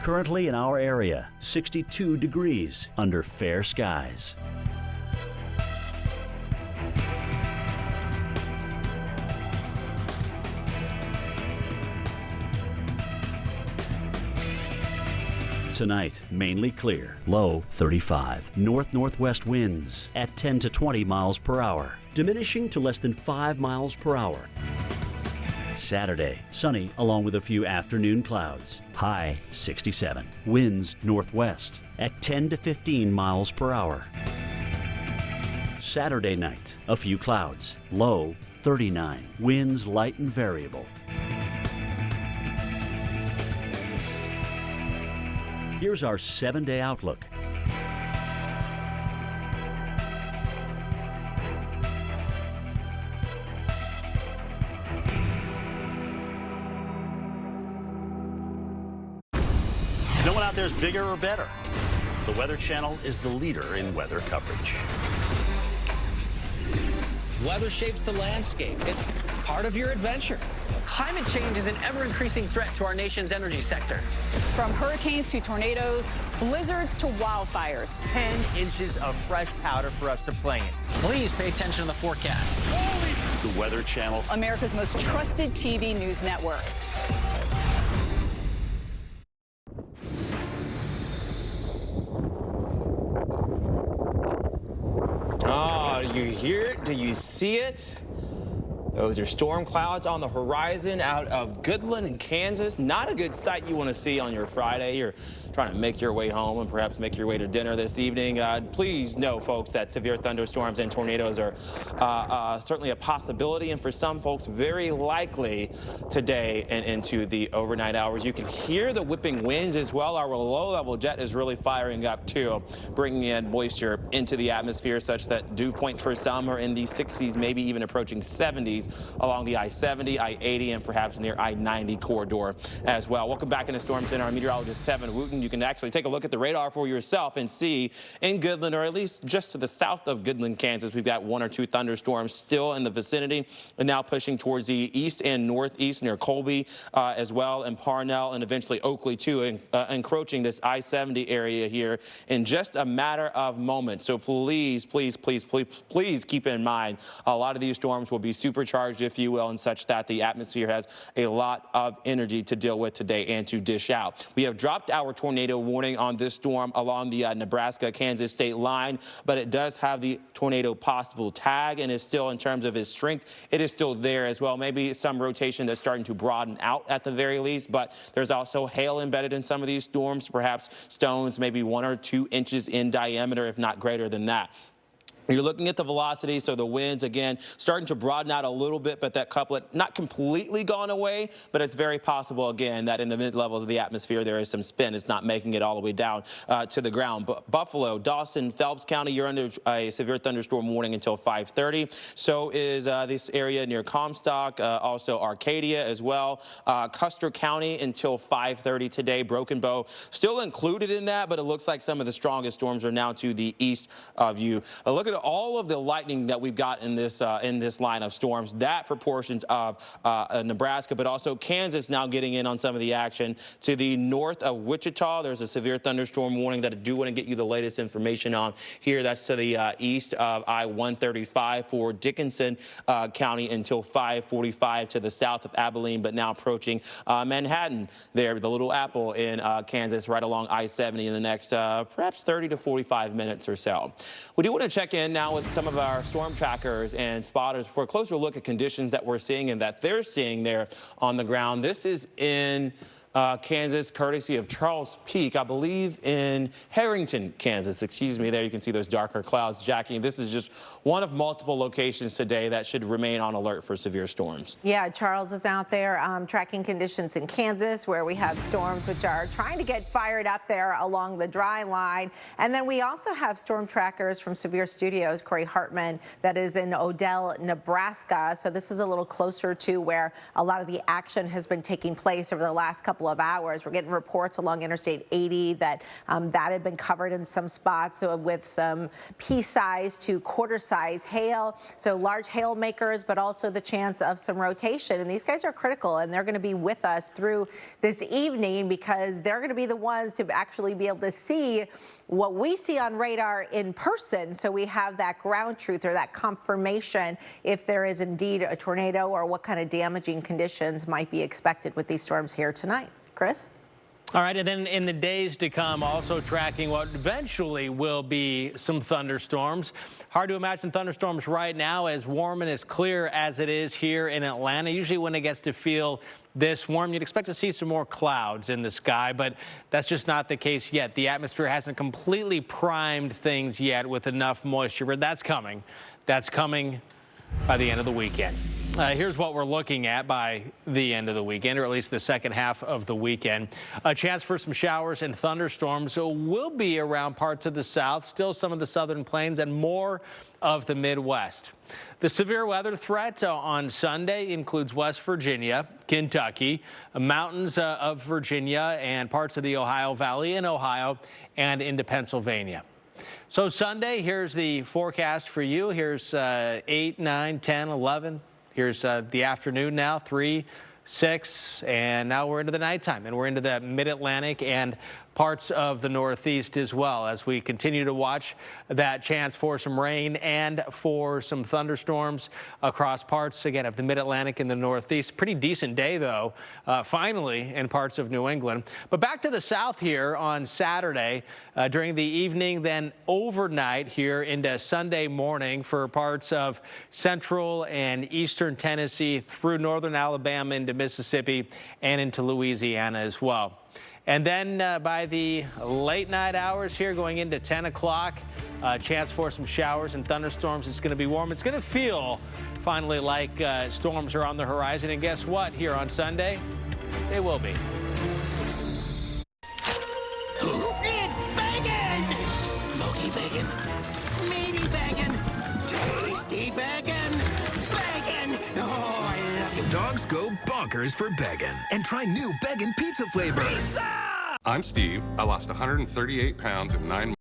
Currently in our area, 62 degrees under fair skies. Tonight, mainly clear, low 35. North-northwest winds at 10 to 20 miles per hour, diminishing to less than 5 miles per hour. Saturday, sunny along with a few afternoon clouds, high 67. Winds northwest at 10 to 15 miles per hour. Saturday night, a few clouds, low 39. Winds light and variable. Here's our 7-day outlook. No one out there is bigger or better. The Weather Channel is the leader in weather coverage. Weather shapes the landscape. It's part of your adventure. Climate change is an ever-increasing threat to our nation's energy sector. From hurricanes to tornadoes, blizzards to wildfires. 10 inches of fresh powder for us to play in. Please pay attention to the forecast. The Weather Channel, America's most trusted TV news network. Oh, do you hear it? Do you see it? Those are storm clouds on the horizon out of Goodland in Kansas. Not a good sight you want to see on your Friday. You're trying to make your way home and perhaps make your way to dinner this evening. Please know, folks, that severe thunderstorms and tornadoes are certainly a possibility, and for some folks, very likely today and into the overnight hours. You can hear the whipping winds as well. Our low-level jet is really firing up, too, bringing in moisture into the atmosphere such that dew points for some are in the 60s, maybe even approaching 70s along the I-70, I-80, and perhaps near I-90 corridor as well. Welcome back into Storm Center. Our meteorologist, Tevin Wooten. You can actually take a look at the radar for yourself and see in Goodland, or at least just to the south of Goodland, Kansas, we've got 1 or 2 thunderstorms still in the vicinity, and now pushing towards the east and northeast near Colby as well, and Parnell, and eventually Oakley, too, encroaching this I-70 area here in just a matter of moments. So please, please, please, please, please keep in mind a lot of these storms will be supercharged, if you will, and such that the atmosphere has a lot of energy to deal with today and to dish out. We have dropped our tornado warning on this storm along the Nebraska-Kansas state line, but it does have the tornado possible tag and is still, in terms of its strength, it is still there as well. Maybe some rotation that's starting to broaden out at the very least, but there's also hail embedded in some of these storms, perhaps stones maybe 1 or 2 inches in diameter, if not greater than that. You're looking at the velocity, so the winds, again, starting to broaden out a little bit, but that couplet not completely gone away, but it's very possible, again, that in the mid-levels of the atmosphere, there is some spin. It's not making it all the way down to the ground. But Buffalo, Dawson, Phelps County, you're under a severe thunderstorm warning until 5:30. So is this area near Comstock, also Arcadia as well. Custer County until 5:30 today. Broken Bow still included in that, but it looks like some of the strongest storms are now to the east of you. Look at all of the lightning that we've got in this line of storms. That for portions of Nebraska, but also Kansas now getting in on some of the action. To the north of Wichita, there's a severe thunderstorm warning that I do want to get you the latest information on here. That's to the east of I-135 for Dickinson County until 5:45, to the south of Abilene, but now approaching Manhattan there, the Little Apple in Kansas, right along I-70 in the next perhaps 30 to 45 minutes or so. We do want to check in now with some of our storm trackers and spotters for a closer look at conditions that we're seeing and that they're seeing there on the ground. This is in Kansas, courtesy of Charles Peak, I believe in Harrington, Kansas. Excuse me, there you can see those darker clouds. Jackie, this is just one of multiple locations today that should remain on alert for severe storms. Yeah, Charles is out there tracking conditions in Kansas, where we have storms which are trying to get fired up there along the dry line. And then we also have storm trackers from Severe Studios, Corey Hartman, that is in Odell, Nebraska. So this is a little closer to where a lot of the action has been taking place over the last couple couple of hours. We're getting reports along Interstate 80 that that had been covered in some spots, so with some pea-size to quarter-size hail. So large hail makers, but also the chance of some rotation. And these guys are critical, and they're going to be with us through this evening because they're going to be the ones to actually be able to see what we see on radar in person, so we have that ground truth or that confirmation if there is indeed a tornado or what kind of damaging conditions might be expected with these storms here tonight. Chris? All right, and then in the days to come, also tracking what eventually will be some thunderstorms. Hard to imagine thunderstorms right now as warm and as clear as it is here in Atlanta. Usually when it gets to feel this warm, you'd expect to see some more clouds in the sky, but that's just not the case yet. The atmosphere hasn't completely primed things yet with enough moisture, but that's coming. That's coming by the end of the weekend. Here's what we're looking at by the end of the weekend, or at least the second half of the weekend. A chance for some showers and thunderstorms will be around parts of the south, still some of the southern plains, and more of the Midwest. The severe weather threat on Sunday includes West Virginia, Kentucky, mountains of Virginia, and parts of the Ohio Valley in Ohio and into Pennsylvania. So Sunday, here's the forecast for you. Here's 8, 9, 10, 11. Here's the afternoon now, 3, 6, and now we're into the nighttime, and we're into the mid-Atlantic and parts of the Northeast as well as we continue to watch that chance for some rain and for some thunderstorms across parts, again, of the mid-Atlantic and the Northeast. Pretty decent day, though, finally, in parts of New England. But back to the south here on Saturday during the evening, then overnight here into Sunday morning for parts of central and eastern Tennessee through northern Alabama into Mississippi and into Louisiana as well. And then by the late night hours here going into 10 o'clock, chance for some showers and thunderstorms. It's going to be warm. It's going to feel finally like storms are on the horizon. And guess what? Here on Sunday, they will be. It's bacon! Smoky bacon, meaty bacon, tasty bacon, bacon! Oh, I love it. Dogs go bonkers for bacon. And try new bacon pizza flavor. Pizza! I'm Steve. I lost 138 pounds in 9 months.